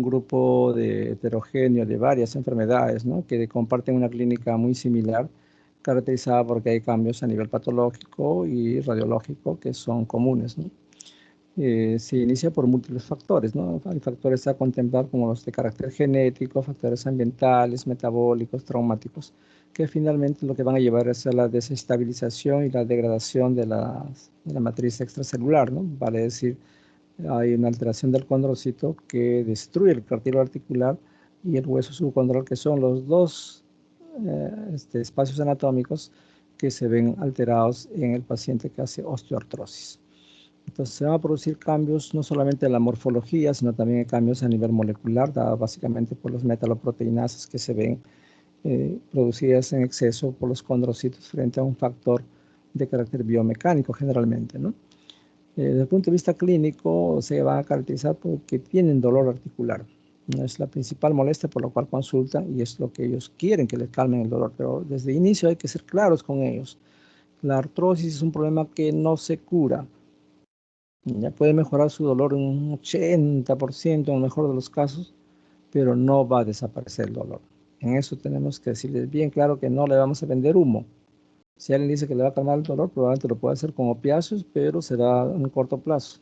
un grupo heterogéneo de varias enfermedades, ¿no? Que comparten una clínica muy similar, caracterizada porque hay cambios a nivel patológico y radiológico que son comunes, ¿no? Se inicia por múltiples factores, ¿no? Hay factores a contemplar como los de carácter genético, factores ambientales, metabólicos, traumáticos, que finalmente lo que van a llevar es a la desestabilización y la degradación de la matriz extracelular, ¿no? Vale decir, hay una alteración del condrocito que destruye el cartílago articular y el hueso subcondral, que son los dos espacios anatómicos que se ven alterados en el paciente que hace osteoartrosis. Entonces se van a producir cambios no solamente en la morfología, sino también cambios a nivel molecular, dado básicamente por las metaloproteinases que se ven producidas en exceso por los condrocitos frente a un factor de carácter biomecánico generalmente, ¿no? Desde el punto de vista clínico, se van a caracterizar porque tienen dolor articular. ¿No? Es la principal molestia por la cual consultan y es lo que ellos quieren, que les calmen el dolor. Pero desde el inicio hay que ser claros con ellos. La artrosis es un problema que no se cura. Ya puede mejorar su dolor en un 80% en el mejor de los casos, pero no va a desaparecer el dolor. En eso tenemos que decirles bien claro que no le vamos a vender humo. Si alguien dice que le va a calmar el dolor, probablemente lo puede hacer con opiáceos, pero será en corto plazo,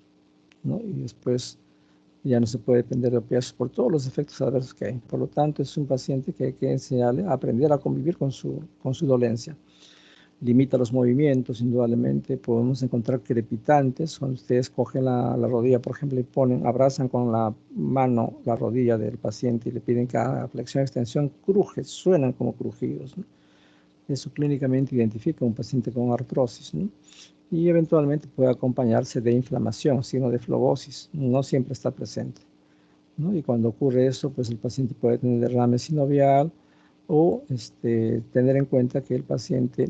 ¿no? Y después ya no se puede depender de opiáceos por todos los efectos adversos que hay. Por lo tanto, es un paciente que hay que enseñarle a aprender a convivir con su dolencia. Limita los movimientos, indudablemente. Podemos encontrar crepitantes, cuando ustedes cogen la rodilla, por ejemplo, y abrazan con la mano la rodilla del paciente y le piden que haga flexión extensión, cruje, suenan como crujidos, ¿no? Eso clínicamente identifica a un paciente con artrosis, ¿no? Y eventualmente puede acompañarse de inflamación, signo de flebosis, no siempre está presente, ¿no? Y cuando ocurre eso, pues el paciente puede tener derrame sinovial o tener en cuenta que el paciente,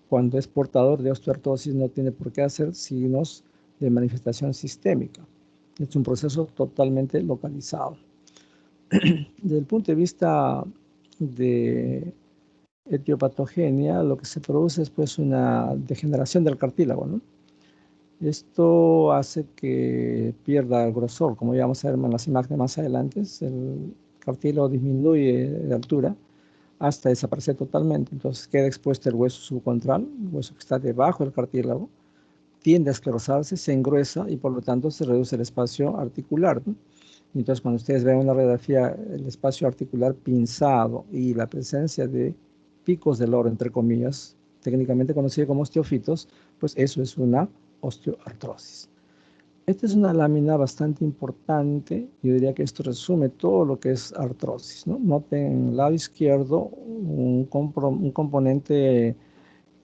cuando es portador de osteoartrosis, no tiene por qué hacer signos de manifestación sistémica. Es un proceso totalmente localizado. Desde el punto de vista de etiopatogenia, lo que se produce es pues una degeneración del cartílago, ¿no? Esto hace que pierda el grosor, como ya vamos a ver en las imágenes más adelante. El cartílago disminuye de altura hasta desaparecer totalmente. Entonces queda expuesto el hueso subcontral, el hueso que está debajo del cartílago, tiende a esclerosarse, se engruesa y por lo tanto se reduce el espacio articular, ¿no? Entonces cuando ustedes ven una radiografía, el espacio articular pinzado y la presencia de picos de loro, entre comillas, técnicamente conocido como osteofitos, pues eso es una osteoartrosis. Esta es una lámina bastante importante. Yo diría que esto resume todo lo que es artrosis, ¿no? Noten en el lado izquierdo un componente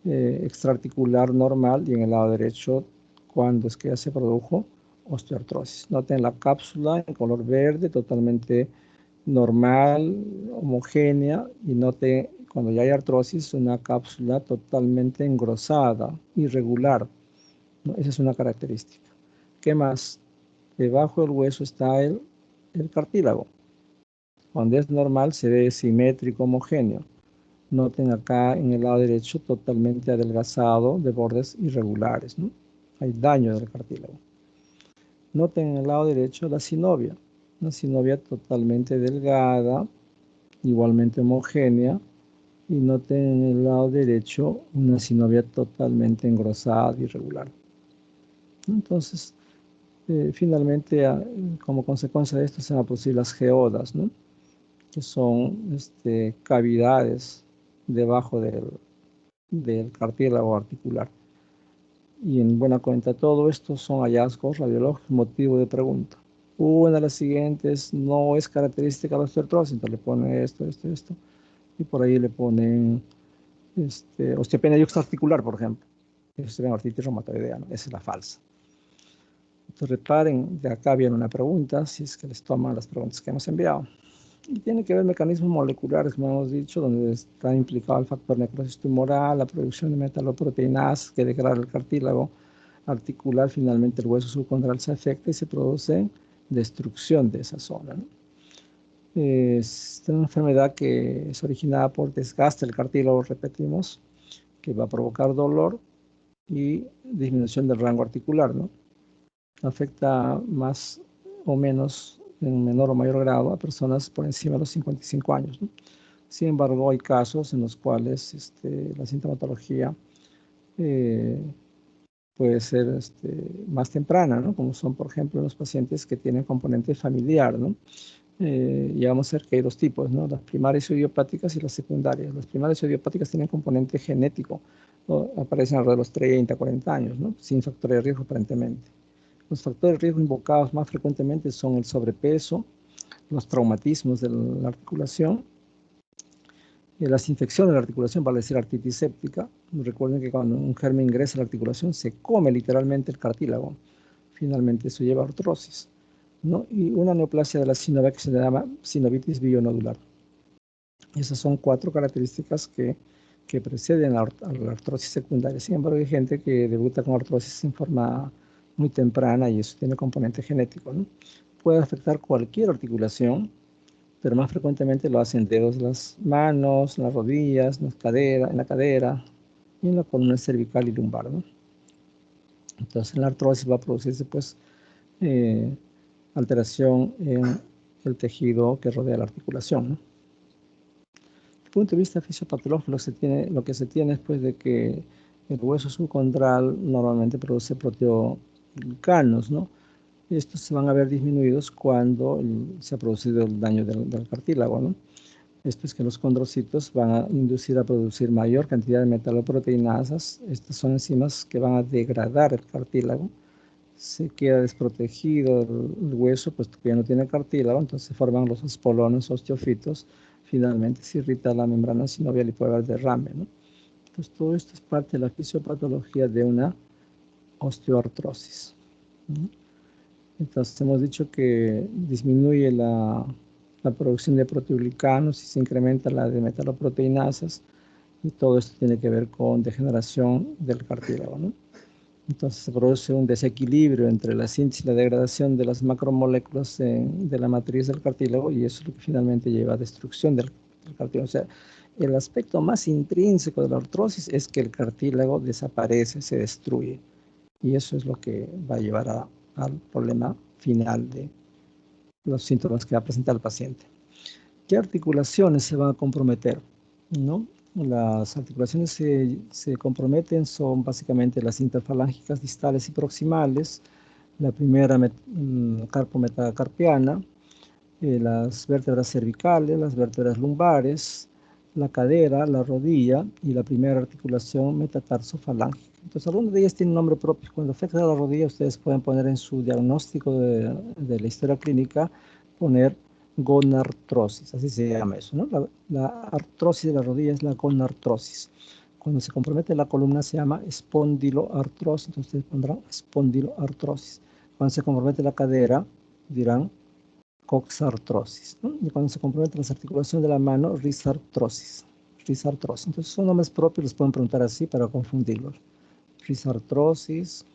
extraarticular normal y en el lado derecho cuando es que ya se produjo osteoartrosis. Noten la cápsula en color verde, totalmente normal, homogénea, y noten cuando ya hay artrosis una cápsula totalmente engrosada, irregular, ¿no? Esa es una característica. ¿Qué más? Debajo del hueso está el cartílago. Cuando es normal se ve simétrico, homogéneo. Noten acá en el lado derecho totalmente adelgazado de bordes irregulares, ¿no? Hay daño del cartílago. Noten en el lado derecho la sinovia. Una sinovia totalmente delgada, igualmente homogénea. Y noten en el lado derecho una sinovia totalmente engrosada, irregular. Entonces, finalmente, como consecuencia de esto, se van a producir las geodas, ¿no? Que son cavidades debajo del cartílago articular. Y en buena cuenta, todo esto son hallazgos radiológicos, motivo de pregunta. Una de las siguientes no es característica de la osteoartrosis, entonces le ponen esto, y por ahí le ponen osteopenia yuxtaarticular, por ejemplo. Esto es artritis reumatoidea, ¿no? Esa es la falsa. Entonces reparen, de acá viene una pregunta, si es que les toman las preguntas que hemos enviado. Y tiene que ver mecanismos moleculares, como hemos dicho, donde está implicado el factor necrosis tumoral, la producción de metaloproteínas que degrada el cartílago articular, finalmente el hueso subcondral se afecta y se produce destrucción de esa zona, ¿no? Es una enfermedad que es originada por desgaste del cartílago, repetimos, que va a provocar dolor y disminución del rango articular, ¿no? Afecta más o menos en menor o mayor grado a personas por encima de los 55 años, ¿no? Sin embargo, hay casos en los cuales la sintomatología puede ser más temprana, ¿no? Como son, por ejemplo, los pacientes que tienen componente familiar, ¿no? Y vamos a ver que hay dos tipos, ¿no? Las primarias idiopáticas y las secundarias. Las primarias idiopáticas tienen componente genético, ¿no? Aparecen alrededor de los 30, 40 años, ¿no? Sin factores de riesgo aparentemente. Los factores de riesgo invocados más frecuentemente son el sobrepeso, los traumatismos de la articulación, las infecciones de la articulación, vale decir artritis séptica. Recuerden que cuando un germen ingresa a la articulación se come literalmente el cartílago. Finalmente eso lleva a artrosis, ¿no? Y una neoplasia de la sinovial que se le llama sinovitis bionodular. Esas son 4 características que preceden a la artrosis secundaria. Sin embargo, hay gente que debuta con artrosis en forma muy temprana y eso tiene componente genético, ¿no? Puede afectar cualquier articulación, pero más frecuentemente lo hacen dedos de las manos, en las rodillas, en la cadera y en la columna cervical y lumbar, ¿no? Entonces, en la artrosis va a producirse, pues, alteración en el tejido que rodea la articulación, ¿no? Desde el punto de vista fisiopatológico, lo que se tiene es, pues, de que el hueso subcondral normalmente produce proteoglicanos, ¿no? Y estos se van a ver disminuidos cuando se ha producido el daño del cartílago, ¿no? Esto es que los condrocitos van a inducir a producir mayor cantidad de metaloproteinasas. Estas son enzimas que van a degradar el cartílago. Se queda desprotegido el hueso, puesto que ya no tiene cartílago, entonces se forman los espolones osteofitos. Finalmente se irrita la membrana sinovial y puede haber derrame, ¿no? Entonces todo esto es parte de la fisiopatología de una osteoartrosis, ¿no? Entonces hemos dicho que disminuye la producción de proteoglicanos y se incrementa la de metaloproteinasas, y todo esto tiene que ver con degeneración del cartílago, ¿no? Entonces se produce un desequilibrio entre la síntesis y la degradación de las macromoléculas de la matriz del cartílago, y eso es lo que finalmente lleva a destrucción del cartílago. O sea, el aspecto más intrínseco de la artrosis es que el cartílago desaparece, se destruye, y eso es lo que va a llevar al problema final de los síntomas que va a presentar el paciente. ¿Qué articulaciones se van a comprometer? ¿No? Las articulaciones se comprometen son básicamente las interfalángicas distales y proximales, la primera carpometacarpiana, las vértebras cervicales, las vértebras lumbares, la cadera, la rodilla y la primera articulación metatarsofalángica. Entonces, algunas de ellas tienen nombre propio. Cuando afecta a la rodilla, ustedes pueden poner en su diagnóstico de la historia clínica, poner gonartrosis, así se llama eso, ¿no? La artrosis de la rodilla es la gonartrosis. Cuando se compromete la columna se llama espondiloartrosis, entonces ustedes pondrán espondiloartrosis. Cuando se compromete la cadera, dirán coxartrosis, ¿no? Y cuando se comprometen las articulaciones de la mano, risartrosis. Risartrosis. Entonces son nombres propios, les pueden preguntar así para confundirlos. Risartrosis,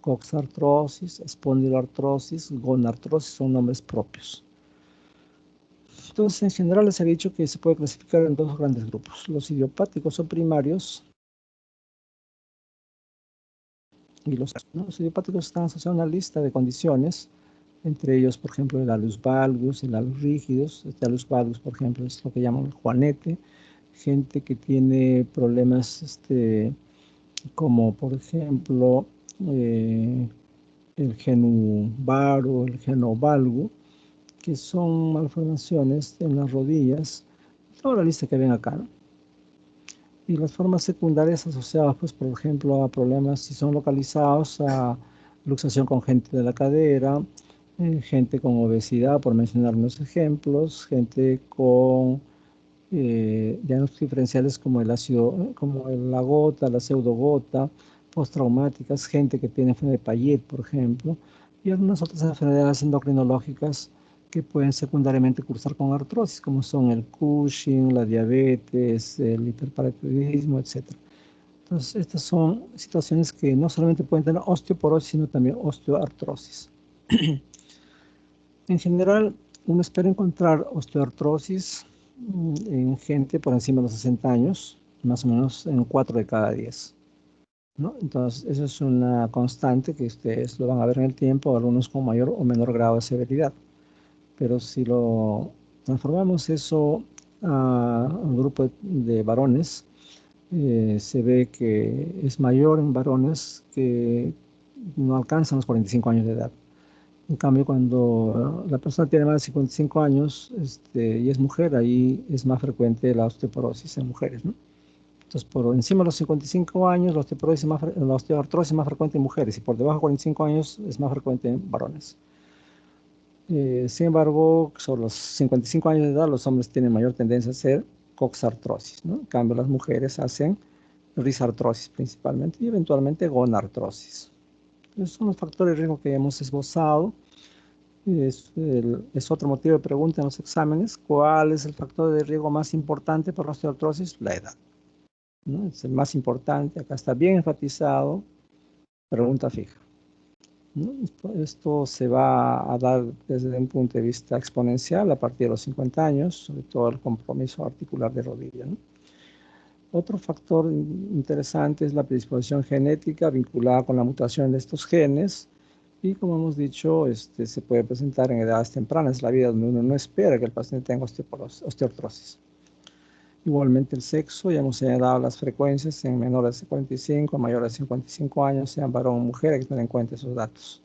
coxartrosis, espondiloartrosis, gonartrosis son nombres propios. Entonces, en general les he dicho que se puede clasificar en 2 grandes grupos. Los idiopáticos o primarios y los idiopáticos están asociados a una lista de condiciones, entre ellos, por ejemplo, el alus valgus, el alus rígidos. Este alus valgus, por ejemplo, es lo que llaman el juanete. Gente que tiene problemas como, por ejemplo, el genuvaro, el genovalgo, que son malformaciones en las rodillas. Toda la lista que ven acá, ¿no? Y las formas secundarias asociadas, pues, por ejemplo, a problemas, si son localizados, a luxación congénita de la cadera, gente con obesidad, por mencionar unos ejemplos, gente con diagnósticos diferenciales como el ácido, como la gota, la pseudogota, postraumáticas, gente que tiene enfermedad de Payet, por ejemplo, y algunas otras enfermedades endocrinológicas que pueden secundariamente cursar con artrosis, como son el Cushing, la diabetes, el hiperparathyroidismo, etc. Entonces, estas son situaciones que no solamente pueden tener osteoporosis, sino también osteoartrosis. En general, uno espera encontrar osteoartrosis en gente por encima de los 60 años, más o menos en 4 de cada 10, ¿no? Entonces, eso es una constante que ustedes lo van a ver en el tiempo, algunos con mayor o menor grado de severidad. Pero si lo transformamos eso a un grupo de varones, se ve que es mayor en varones que no alcanzan los 45 años de edad. En cambio, cuando la persona tiene más de 55 años y es mujer, ahí es más frecuente la osteoporosis en mujeres, ¿no? Entonces, por encima de los 55 años, la osteoartrosis es más frecuente en mujeres y por debajo de 45 años es más frecuente en varones. Sin embargo, sobre los 55 años de edad, los hombres tienen mayor tendencia a hacer coxartrosis, ¿no? En cambio, las mujeres hacen risartrosis principalmente y eventualmente gonartrosis. Esos son los factores de riesgo que hemos esbozado. Es otro motivo de pregunta en los exámenes. ¿Cuál es el factor de riesgo más importante para la osteoartrosis? La edad, ¿no? Es el más importante. Acá está bien enfatizado. Pregunta fija, ¿no? Esto se va a dar desde un punto de vista exponencial a partir de los 50 años, sobre todo el compromiso articular de rodilla, ¿no? Otro factor interesante es la predisposición genética vinculada con la mutación de estos genes y como hemos dicho, se puede presentar en edades tempranas de la vida donde uno no espera que el paciente tenga osteoartrosis. Igualmente el sexo, ya hemos señalado las frecuencias en menores de 45, mayores de 55 años, sean varón o mujer, hay que tener en cuenta esos datos.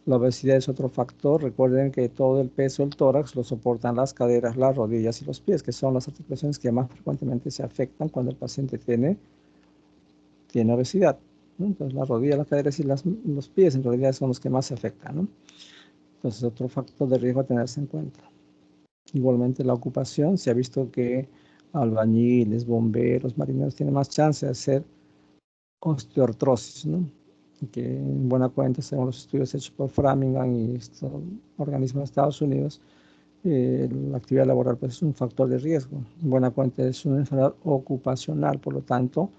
La obesidad es otro factor. Recuerden que todo el peso del tórax lo soportan las caderas, las rodillas y los pies, que son las articulaciones que más frecuentemente se afectan cuando el paciente tiene obesidad, ¿no? Entonces, las rodillas, las caderas y los pies en realidad son los que más se afectan, ¿no? Entonces, otro factor de riesgo a tenerse en cuenta. Igualmente, la ocupación. Se ha visto que albañiles, bomberos, marineros tienen más chance de hacer osteoartrosis, ¿no? Que en buena cuenta, según los estudios hechos por Framingham y estos organismos de Estados Unidos, la actividad laboral pues, es un factor de riesgo. En buena cuenta es una enfermedad ocupacional, por lo tanto,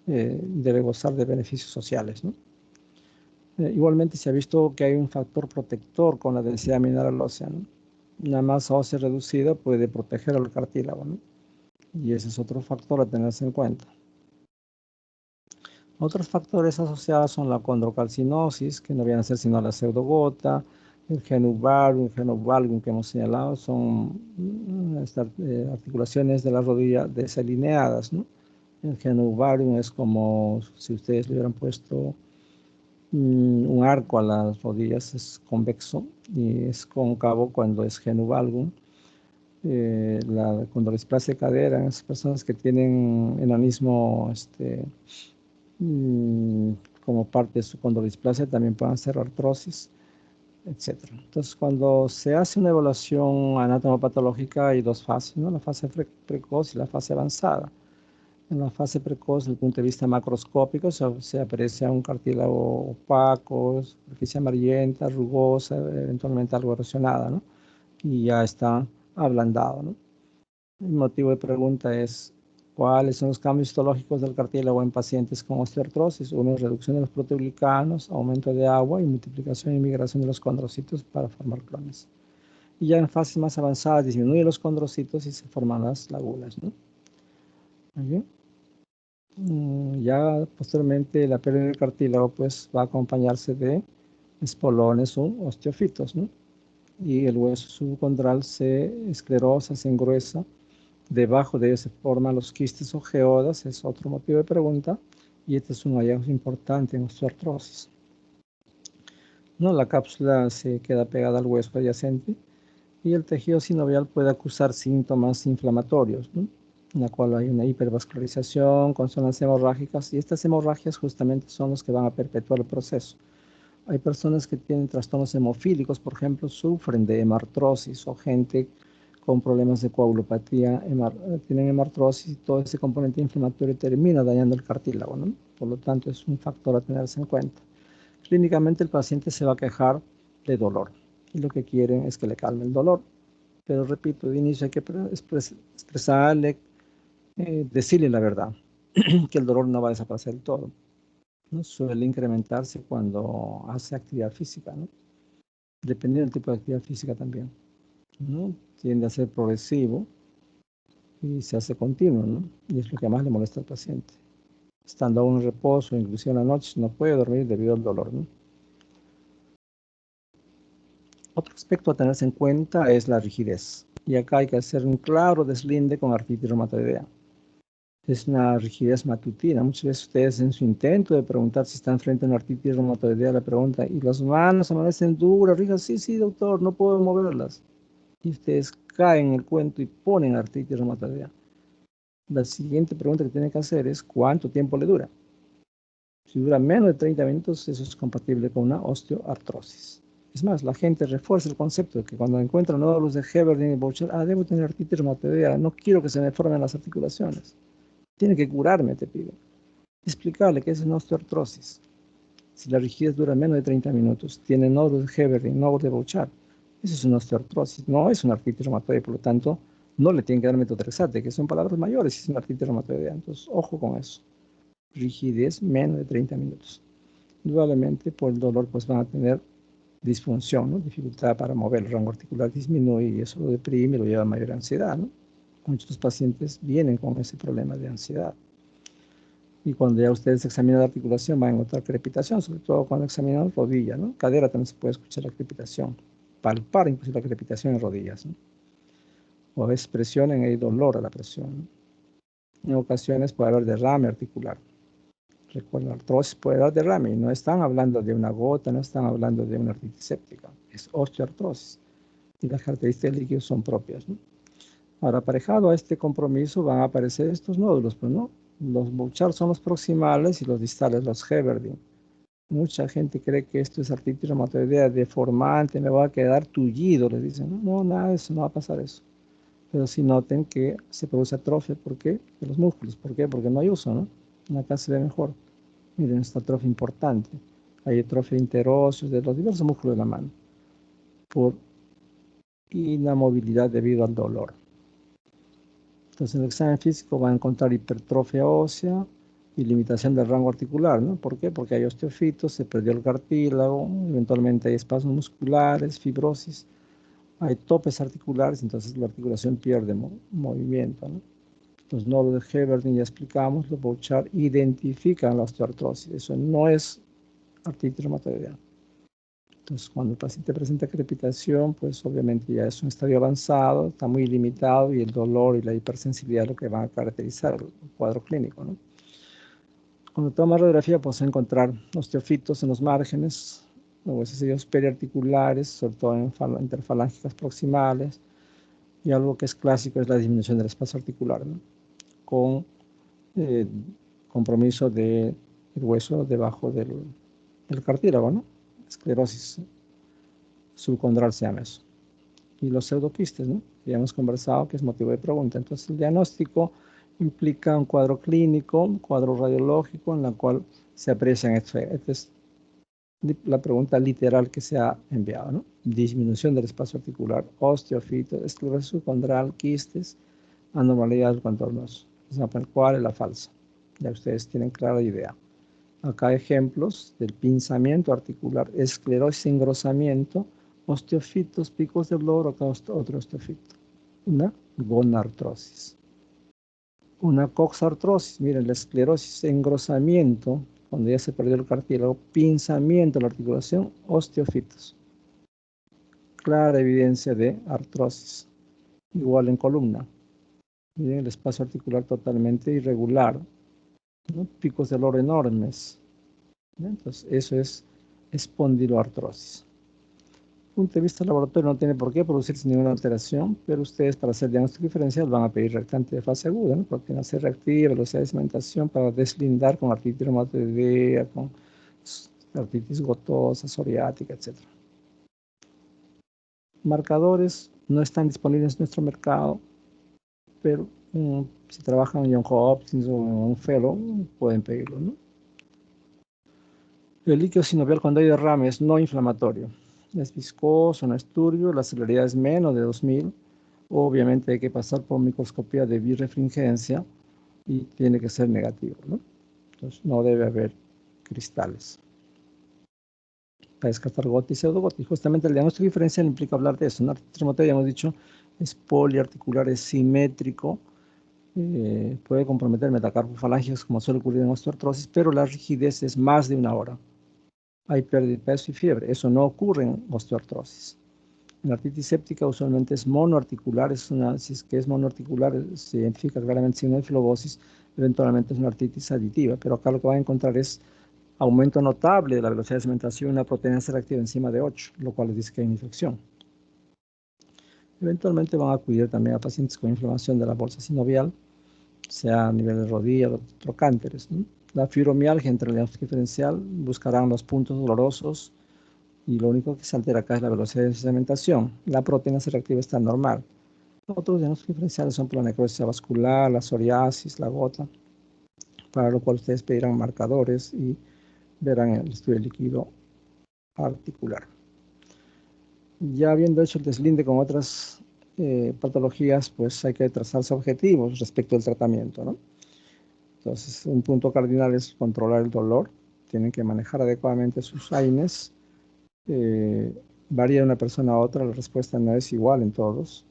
debe gozar de beneficios sociales, ¿no? Igualmente se ha visto que hay un factor protector con la densidad mineral ósea, ¿no? Una masa ósea reducida puede proteger al cartílago, ¿no? Y ese es otro factor a tenerse en cuenta. Otros factores asociados son la condrocalcinosis, que no viene a ser sino la pseudogota, el genovalgum que hemos señalado, son estas articulaciones de la rodilla desalineadas, ¿no? El genovalgum es como si ustedes le hubieran puesto un arco a las rodillas, es convexo y es cóncavo cuando es genovalgum. La condrodisplasia de cadera en esas personas que tienen enanismo como parte de su condrodisplasia también pueden ser artrosis, etc. Entonces, cuando se hace una evaluación anatomopatológica hay dos fases, ¿no? La fase precoz y la fase avanzada. En la fase precoz, desde el punto de vista macroscópico, se aprecia un cartílago opaco, superficie amarillenta, rugosa, eventualmente algo erosionada, ¿no? Y ya está ablandado, ¿no? El motivo de pregunta es, ¿cuáles son los cambios histológicos del cartílago en pacientes con osteoartrosis? Uno es reducción de los proteoglicanos, aumento de agua y multiplicación y migración de los condrocitos para formar clones. Y ya en fases más avanzadas disminuyen los condrocitos y se forman las lagunas, ¿no? Muy bien. Ya posteriormente la pérdida del cartílago pues va a acompañarse de espolones o osteofitos, ¿no? Y el hueso subcondral se esclerosa, se engruesa. Debajo de ellos se forman los quistes o geodas, es otro motivo de pregunta, y este es un hallazgo importante en osteoartrosis. ¿No? La cápsula se queda pegada al hueso adyacente y el tejido sinovial puede acusar síntomas inflamatorios, ¿no? En la cual hay una hipervascularización con zonas hemorrágicas y estas hemorragias justamente son los que van a perpetuar el proceso. Hay personas que tienen trastornos hemofílicos, por ejemplo, sufren de hemartrosis o gente con problemas de coagulopatía, tienen hemartrosis y todo ese componente inflamatorio termina dañando el cartílago, ¿no? Por lo tanto, es un factor a tenerse en cuenta. Clínicamente el paciente se va a quejar de dolor y lo que quieren es que le calme el dolor. Pero repito, de inicio hay que expresarle, decirle la verdad, que el dolor no va a desaparecer del todo, ¿no? Suele incrementarse cuando hace actividad física, ¿no? Dependiendo del tipo de actividad física también, ¿no? Tiende a ser progresivo y se hace continuo, ¿no? Y es lo que más le molesta al paciente. Estando aún en reposo, inclusive en la noche, no puede dormir debido al dolor, ¿no? Otro aspecto a tenerse en cuenta es la rigidez. Y acá hay que hacer un claro deslinde con artritis reumatoidea. Es una rigidez matutina. Muchas veces ustedes en su intento de preguntar si están frente a una artritis reumatoidea le preguntan, ¿y las manos amanecen duras, rígidas? Sí, sí, doctor, no puedo moverlas. Y ustedes caen en el cuento y ponen artritis reumatoidea. La siguiente pregunta que tienen que hacer es, ¿cuánto tiempo le dura? Si dura menos de 30 minutos, eso es compatible con una osteoartrosis. Es más, la gente refuerza el concepto de que cuando encuentran nódulos de Heberdin y Boucher, debo tener artritis reumatoidea, no quiero que se me formen las articulaciones. Tiene que curarme, te pido. Explicarle que es una osteoartrosis. Si la rigidez dura menos de 30 minutos, tiene nódulos de Heberdin, nódulos de Bouchard, eso es una osteoartrosis, no es una artritis reumatoidea, por lo tanto, no le tienen que dar metotrexate, que son palabras mayores si es una artritis reumatoidea. Entonces, ojo con eso. Rigidez menos de 30 minutos. Indudablemente, por el dolor, pues van a tener disfunción, ¿no? Dificultad para mover, el rango articular disminuye y eso lo deprime y lo lleva a mayor ansiedad, ¿no? Muchos pacientes vienen con ese problema de ansiedad. Y cuando ya ustedes examinan la articulación van a encontrar crepitación, sobre todo cuando examinan rodilla, ¿no? Cadera también se puede escuchar la crepitación, palpar incluso la crepitación en rodillas, ¿no? O a veces presionan y hay dolor a la presión, ¿no? En ocasiones puede haber derrame articular. Recuerden, la artrosis puede dar derrame y no están hablando de una gota, no están hablando de una artritis séptica, es osteoartrosis y las características del líquido son propias, ¿no? Ahora, aparejado a este compromiso van a aparecer estos nódulos, pues, ¿no? Los Bouchard son los proximales y los distales, los Heberdin. Mucha gente cree que esto es artritis reumatoidea deformante, me va a quedar tullido, les dicen. No, no, nada de eso, no va a pasar eso. Pero sí noten que se produce atrofia, ¿por qué? De los músculos, ¿por qué? Porque no hay uso, ¿no? Acá se ve mejor. Miren, esta atrofia importante. Hay atrofia interóseos de los diversos músculos de la mano por inamovilidad debido al dolor. Entonces, en el examen físico va a encontrar hipertrofia ósea y limitación del rango articular, ¿no? ¿Por qué? Porque hay osteofitos, se perdió el cartílago, eventualmente hay espasmos musculares, fibrosis, hay topes articulares, entonces la articulación pierde movimiento, ¿no? Los nódulos de Heberdin ya explicamos, los Bouchard identifican la osteoartrosis, eso no es artritis reumatoidea. Entonces, cuando el paciente presenta crepitación, pues obviamente ya es un estadio avanzado, está muy limitado y el dolor y la hipersensibilidad es lo que van a caracterizar el cuadro clínico, ¿no? Cuando toma radiografía, pues encontrar osteofitos en los márgenes, huesos periarticulares, sobre todo en interfalángicas proximales, y algo que es clásico es la disminución del espacio articular, ¿no? Con compromiso del hueso debajo del cartílago, ¿no? Esclerosis subcondral se llama eso. Y los pseudoquistes, ¿no? Ya hemos conversado que es motivo de pregunta. Entonces, el diagnóstico implica un cuadro clínico, un cuadro radiológico, en la cual se aprecian estos. Esta es la pregunta literal que se ha enviado, ¿no? Disminución del espacio articular, osteofito, esclerosis subcondral, quistes, anormalidades contornos. ¿Cuál es la falsa? Ya ustedes tienen clara idea. Acá ejemplos del pinzamiento articular, esclerosis, engrosamiento, osteofitos, picos de loro, acá otro osteofito. Una gonartrosis. Una coxartrosis, miren, la esclerosis, engrosamiento, cuando ya se perdió el cartílago, pinzamiento de la articulación, osteofitos. Clara evidencia de artrosis. Igual en columna. Miren, el espacio articular totalmente irregular, ¿no? Picos de loro enormes. Entonces, eso es espondiloartrosis. Desde el punto de vista del laboratorio no tiene por qué producirse ninguna alteración, pero ustedes para hacer diagnóstico diferencial van a pedir reactante de fase aguda, ¿no? Proteína C reactiva, velocidad de cementación para deslindar con artritis reumatoidea, con artritis gotosa, psoriática, etc. Marcadores no están disponibles en nuestro mercado, pero si trabajan en Johns Hopkins o en un fellow, pueden pedirlo, ¿no? El líquido sinovial cuando hay derrame es no inflamatorio. Es viscoso, no es turbio, la celeridad es menos de 2000. Obviamente hay que pasar por microscopía de birrefringencia y tiene que ser negativo, ¿no? Entonces no debe haber cristales. Para descartar gota y pseudogota. Y justamente el diagnóstico diferencial implica hablar de eso. Una artritis reumatoidea, hemos dicho, es poliarticular, es simétrico, puede comprometer metacarpofalángeos como suele ocurrir en osteoartrosis, pero la rigidez es más de una hora. Hay pérdida de peso y fiebre. Eso no ocurre en osteoartrosis. La artritis séptica usualmente es monoarticular, si es que es monoarticular, se identifica claramente signo de fibrosis, eventualmente es una artritis aditiva, pero acá lo que va a encontrar es aumento notable de la velocidad de cementación, una proteína C reactiva encima de 8, lo cual les dice que hay una infección. Eventualmente van a acudir también a pacientes con inflamación de la bolsa sinovial, sea a nivel de rodilla o trocánteres, ¿no? La fibromialgia entre el diagnóstico diferencial buscarán los puntos dolorosos y lo único que se altera acá es la velocidad de cementación. La proteína C reactiva está normal. Otros diagnósticos diferenciales son por la necrosis vascular, la psoriasis, la gota, para lo cual ustedes pedirán marcadores y verán el estudio líquido articular. Ya habiendo hecho el deslinde con otras patologías, pues hay que trazarse objetivos respecto al tratamiento, ¿no? Entonces, un punto cardinal es controlar el dolor. Tienen que manejar adecuadamente sus AINES. Varía de una persona a otra, la respuesta no es igual en todos.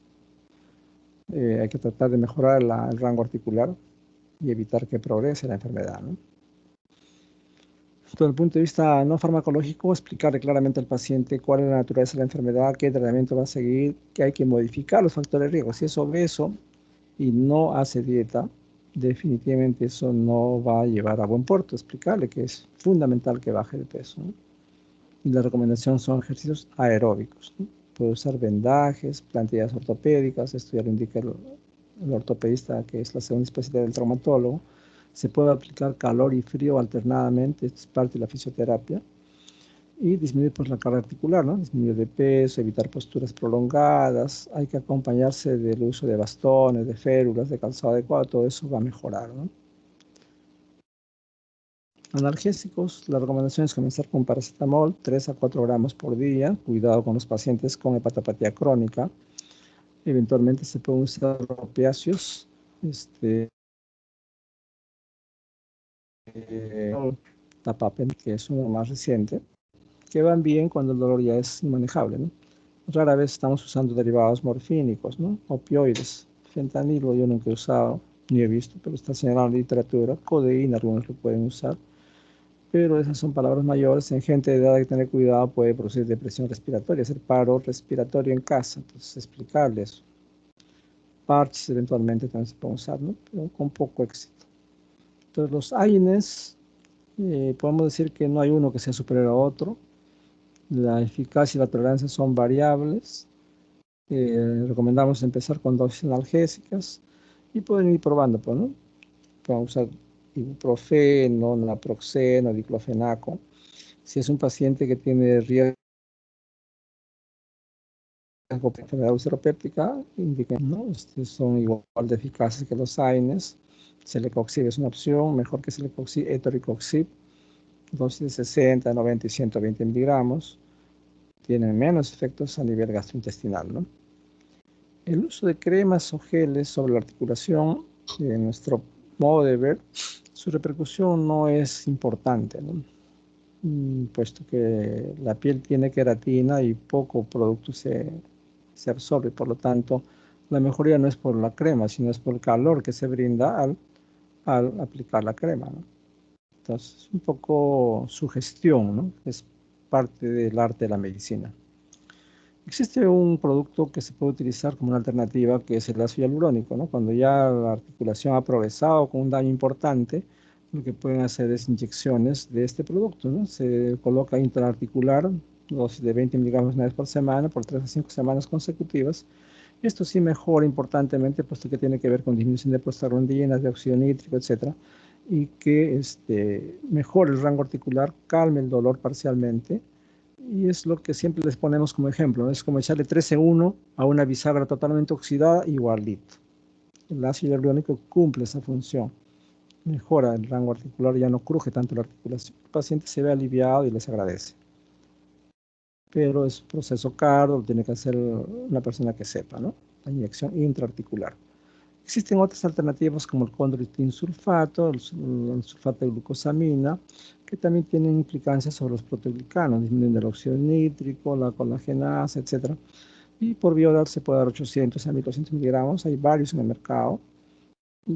Hay que tratar de mejorar el rango articular y evitar que progrese la enfermedad, ¿no? Desde el punto de vista no farmacológico, explicarle claramente al paciente cuál es la naturaleza de la enfermedad, qué tratamiento va a seguir, que hay que modificar los factores de riesgo. Si es obeso y no hace dieta, definitivamente eso no va a llevar a buen puerto. Explicarle que es fundamental que baje de peso, ¿no? Y la recomendación son ejercicios aeróbicos, ¿no? Puede usar vendajes, plantillas ortopédicas, esto ya lo indica el ortopedista, que es la segunda especialidad del traumatólogo. Se puede aplicar calor y frío alternadamente, esto es parte de la fisioterapia. Y disminuir pues, la carga articular, ¿no? Disminuir de peso, evitar posturas prolongadas. Hay que acompañarse del uso de bastones, de férulas, de calzado adecuado, todo eso va a mejorar, ¿no? Analgésicos, la recomendación es comenzar con paracetamol, 3 a 4 gramos por día. Cuidado con los pacientes con hepatopatía crónica. Eventualmente se pueden usar opiáceos, Tapapen, que es uno más reciente, que van bien cuando el dolor ya es inmanejable, ¿no? Rara vez estamos usando derivados morfínicos, ¿no? Opioides. Fentanilo yo nunca he usado, ni he visto, pero está señalado en la literatura. Codeína, algunos lo pueden usar. Pero esas son palabras mayores. En gente de edad hay que tener cuidado, puede producir depresión respiratoria, hacer paro respiratorio en casa. Entonces, explicarles. Parches eventualmente también se pueden usar, ¿no? Pero con poco éxito. Entonces, los AINES, podemos decir que no hay uno que sea superior a otro. La eficacia y la tolerancia son variables. Recomendamos empezar con dosis analgésicas y pueden ir probando, pues, ¿no? Pueden usar ibuprofeno, naproxeno, diclofenaco. Si es un paciente que tiene riesgo de enfermedad ulceropéptica, indiquen, ¿no? Son igual de eficaces que los AINES. Celecoxib es una opción, mejor que Celecoxib, etoricoxib, dosis de 60, 90 y 120 miligramos. Tienen menos efectos a nivel gastrointestinal, ¿no? El uso de cremas o geles sobre la articulación, en nuestro modo de ver, su repercusión no es importante, ¿no? Puesto que la piel tiene queratina y poco producto se absorbe, por lo tanto, la mejoría no es por la crema, sino es por el calor que se brinda al aplicar la crema, ¿no? Entonces, es un poco sugestión, ¿no? Es parte del arte de la medicina. Existe un producto que se puede utilizar como una alternativa, que es el ácido hialurónico, ¿no? Cuando ya la articulación ha progresado con un daño importante, lo que pueden hacer es inyecciones de este producto, ¿no? Se coloca intraarticular, dosis de 20 miligramos una vez por semana, por 3 a 5 semanas consecutivas. Esto sí mejora importantemente, puesto que tiene que ver con disminución de prostaglandinas, de óxido nítrico, etc. Y que mejore el rango articular, calme el dolor parcialmente. Y es lo que siempre les ponemos como ejemplo, ¿no? Es como echarle 3 en 1 a una bisagra totalmente oxidada, igualito. El ácido hialurónico cumple esa función. Mejora el rango articular, ya no cruje tanto la articulación. El paciente se ve aliviado y les agradece. Pero es un proceso caro, lo tiene que hacer una persona que sepa, ¿no? La inyección intraarticular. Existen otras alternativas como el condroitin sulfato, el sulfato de glucosamina, que también tienen implicancias sobre los proteoglicanos, disminuyendo el óxido nítrico, la colagenasa, etc. Y por vía oral se puede dar 800 a 1200 miligramos, hay varios en el mercado,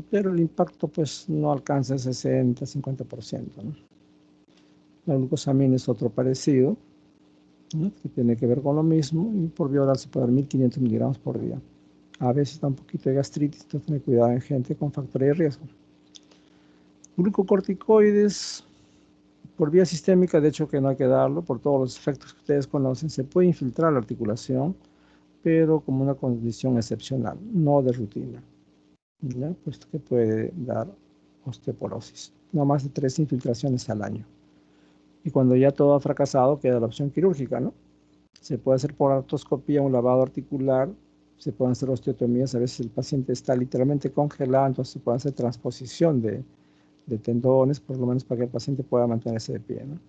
pero el impacto pues no alcanza el 60-50%, ¿no? La glucosamina es otro parecido, ¿no? Que tiene que ver con lo mismo, y por vía oral se puede dar 1500 miligramos por día. A veces da un poquito de gastritis, entonces tener cuidado en gente con factores de riesgo. Glucocorticoides por vía sistémica, de hecho que no hay que darlo, por todos los efectos que ustedes conocen, se puede infiltrar la articulación, pero como una condición excepcional, no de rutina, ¿ya? Puesto que puede dar osteoporosis. No más de 3 infiltraciones al año. Y cuando ya todo ha fracasado, queda la opción quirúrgica, ¿no? Se puede hacer por artroscopía un lavado articular, se pueden hacer osteotomías, a veces el paciente está literalmente congelado, entonces se puede hacer transposición de tendones, por lo menos para que el paciente pueda mantenerse de pie, ¿no?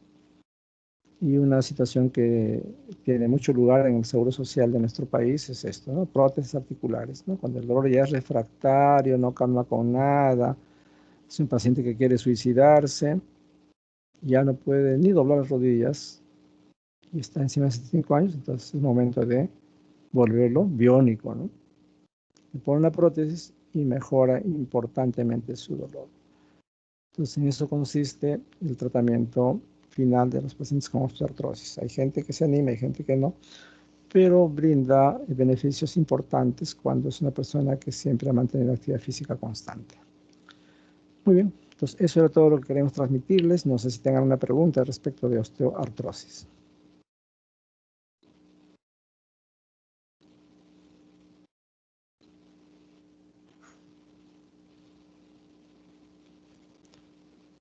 Y una situación que tiene mucho lugar en el seguro social de nuestro país es esto, ¿no? Prótesis articulares, ¿no? Cuando el dolor ya es refractario, no calma con nada, es un paciente que quiere suicidarse, ya no puede ni doblar las rodillas y está encima de 75 años, entonces es momento de volverlo biónico, ¿no? Le pone una prótesis y mejora importantemente su dolor. Entonces, en eso consiste el tratamiento final de los pacientes con osteoartrosis. Hay gente que se anima, hay gente que no, pero brinda beneficios importantes cuando es una persona que siempre ha mantenido actividad física constante. Muy bien, entonces eso era todo lo que queremos transmitirles. No sé si tengan una pregunta respecto de osteoartrosis.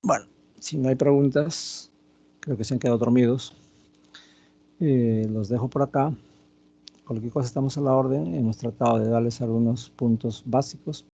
Bueno, si no hay preguntas, creo que se han quedado dormidos. Los dejo por acá. Cualquier cosa estamos a la orden. Hemos tratado de darles algunos puntos básicos